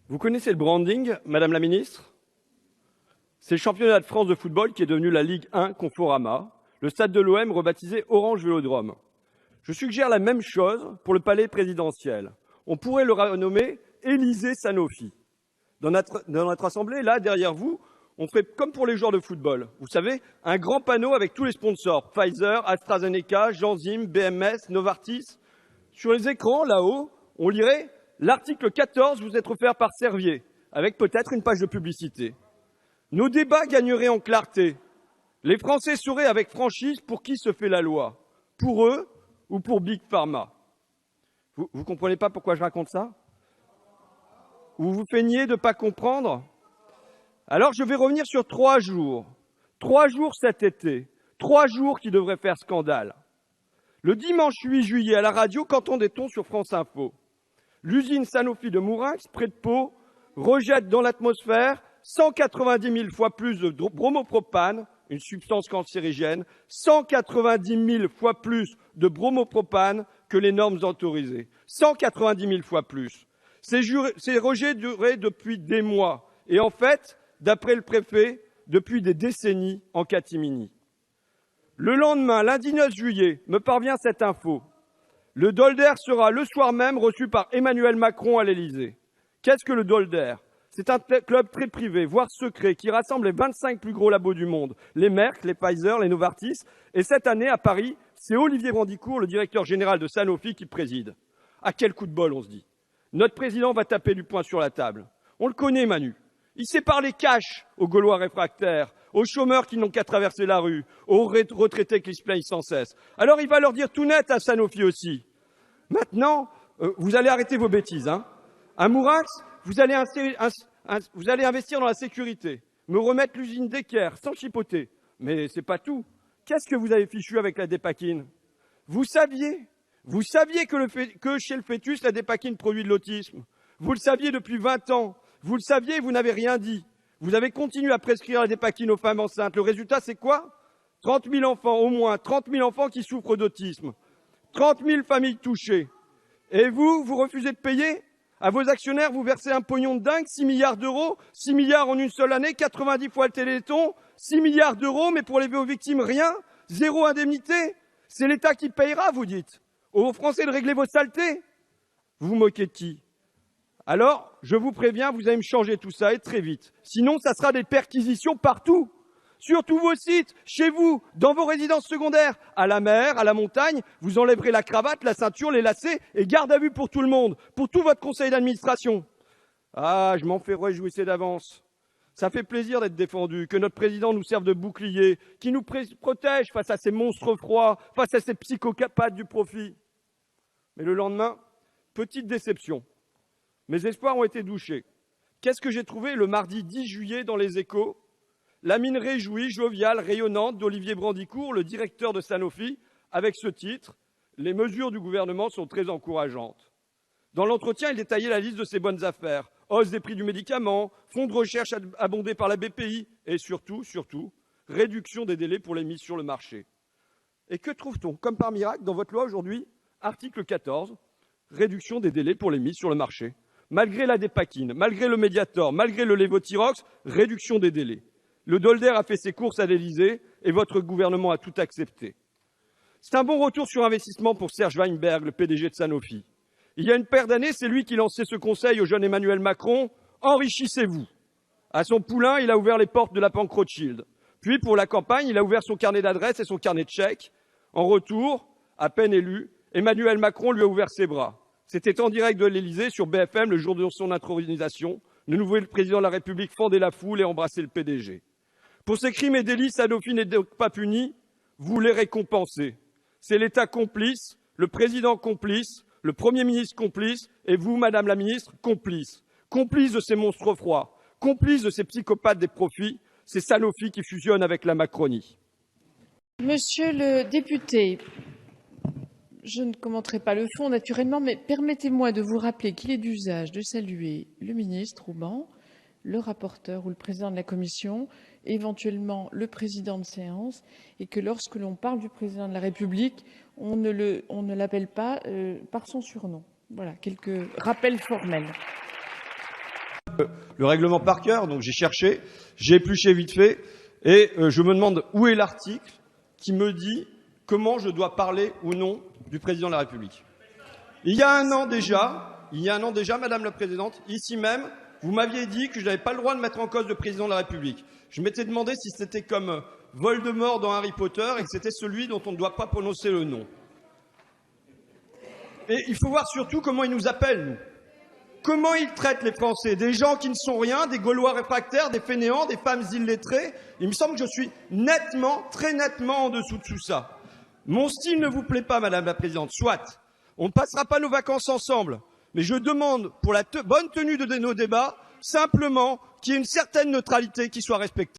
Vous connaissez le branding, Madame la Ministre? C'est le championnat de France de football qui est devenu la Ligue 1 Conforama, le stade de l'OM rebaptisé Orange Vélodrome. Je suggère la même chose pour le palais présidentiel. On pourrait le renommer Élysée Sanofi. Dans notre assemblée, là, derrière vous, on ferait comme pour les joueurs de football. Vous savez, un grand panneau avec tous les sponsors. Pfizer, AstraZeneca, Genzym, BMS, Novartis. Sur les écrans, là-haut, on lirait l'article 14 vous êtes offert par Servier, avec peut-être une page de publicité. Nos débats gagneraient en clarté. Les Français sauraient avec franchise pour qui se fait la loi. Pour eux ou pour Big Pharma. Vous comprenez pas pourquoi je raconte ça? Vous vous feignez de ne pas comprendre? Alors je vais revenir sur 3 jours. 3 jours cet été. 3 jours qui devraient faire scandale. Le dimanche 8 juillet à la radio, qu'entendait-on sur France Info? L'usine Sanofi de Mourinx, près de Pau, rejette dans l'atmosphère 190 000 fois plus de bromopropane, une substance cancérigène, 190 000 fois plus de bromopropane que les normes autorisées. 190 000 fois plus. Ces rejets duraient depuis des mois. Et en fait, d'après le préfet, depuis des décennies en catimini. Le lendemain, lundi 9 juillet, me parvient cette info. Le Dolder sera le soir même reçu par Emmanuel Macron à l'Élysée. Qu'est-ce que le Dolder? C'est un club très privé, voire secret, qui rassemble les 25 plus gros labos du monde, les Merck, les Pfizer, les Novartis. Et cette année, à Paris, c'est Olivier Brandicourt, le directeur général de Sanofi, qui préside. À quel coup de bol, on se dit. Notre président va taper du poing sur la table. On le connaît, Manu. Il sait parler cash aux Gaulois réfractaires, aux chômeurs qui n'ont qu'à traverser la rue, aux retraités qui se plaignent sans cesse. Alors il va leur dire tout net à Sanofi aussi. Maintenant, vous allez arrêter vos bêtises. À Mourax, vous allez investir dans la sécurité, me remettre l'usine d'Equerre sans chipoter. Mais c'est pas tout. Qu'est-ce que vous avez fichu avec la dépakine? Vous saviez que chez le fœtus, la dépakine produit de l'autisme. Vous le saviez depuis 20 ans. Vous le saviez et vous n'avez rien dit. Vous avez continué à prescrire la dépakine aux femmes enceintes. Le résultat, c'est quoi? 30 000 enfants, au moins 30 000 enfants qui souffrent d'autisme. 30 000 familles touchées. Et vous refusez de payer? À vos actionnaires, vous versez un pognon de dingue, 6 milliards d'euros, 6 milliards en une seule année, 90 fois le Téléthon, 6 milliards d'euros, mais pour les victimes, rien, 0 indemnité. C'est l'État qui payera, vous dites. Aux Français de régler vos saletés. Vous vous moquez de qui? Alors, je vous préviens, vous allez me changer tout ça et très vite. Sinon, ça sera des perquisitions partout. Sur tous vos sites, chez vous, dans vos résidences secondaires, à la mer, à la montagne, vous enlèverez la cravate, la ceinture, les lacets et garde à vue pour tout le monde, pour tout votre conseil d'administration. Ah, je m'en fais réjouir d'avance. Ça fait plaisir d'être défendu, que notre président nous serve de bouclier, qui nous protège face à ces monstres froids, face à ces psychopathes du profit. Mais le lendemain, petite déception. Mes espoirs ont été douchés. Qu'est-ce que j'ai trouvé le mardi 10 juillet dans les Échos? La mine réjouie, joviale, rayonnante d'Olivier Brandicourt, le directeur de Sanofi, avec ce titre « Les mesures du gouvernement sont très encourageantes ». Dans l'entretien, il détaillait la liste de ses bonnes affaires. Hausse des prix du médicament, fonds de recherche abondés par la BPI et surtout, réduction des délais pour les mises sur le marché. Et que trouve-t-on, comme par miracle, dans votre loi aujourd'hui? Article 14, réduction des délais pour les mises sur le marché. Malgré la dépakine, malgré le Mediator, malgré le Levothyrox, réduction des délais. Le Dolder a fait ses courses à l'Élysée et votre gouvernement a tout accepté. C'est un bon retour sur investissement pour Serge Weinberg, le PDG de Sanofi. Il y a une paire d'années, c'est lui qui lançait ce conseil au jeune Emmanuel Macron « Enrichissez-vous ». À son poulain, il a ouvert les portes de la banque Rothschild. Puis, pour la campagne, il a ouvert son carnet d'adresses et son carnet de chèques. En retour, à peine élu, Emmanuel Macron lui a ouvert ses bras. C'était en direct de l'Élysée sur BFM le jour de son intronisation. Le nouveau président de la République fendait la foule et embrassait le PDG. Pour ces crimes et délits, Sanofi n'est donc pas puni, vous les récompensez. C'est l'État complice, le président complice, le Premier ministre complice et vous, Madame la Ministre, complice. Complice de ces monstres froids, complice de ces psychopathes des profits, c'est Sanofi qui fusionne avec la Macronie. Monsieur le député, je ne commenterai pas le fond, naturellement, mais permettez-moi de vous rappeler qu'il est d'usage de saluer le ministre au banc, le rapporteur ou le président de la commission, éventuellement le président de séance, et que lorsque l'on parle du président de la République, on ne l'appelle pas par son surnom. Voilà, quelques rappels formels. le règlement par cœur, donc j'ai cherché, j'ai épluché vite fait, et je me demande où est l'article qui me dit comment je dois parler ou non du président de la République. Il y a un an déjà, Madame la Présidente, ici même, vous m'aviez dit que je n'avais pas le droit de mettre en cause le président de la République. Je m'étais demandé si c'était comme Voldemort dans Harry Potter et que c'était celui dont on ne doit pas prononcer le nom. Et il faut voir surtout comment il nous appelle, nous. Comment il traite les Français? Des gens qui ne sont rien, des Gaulois réfractaires, des fainéants, des femmes illettrées. Il me semble que je suis nettement, très nettement en dessous de tout ça. Mon style ne vous plaît pas, Madame la Présidente, soit. On ne passera pas nos vacances ensemble. Mais je demande, pour la bonne tenue de nos débats, simplement qu'il y ait une certaine neutralité qui soit respectée.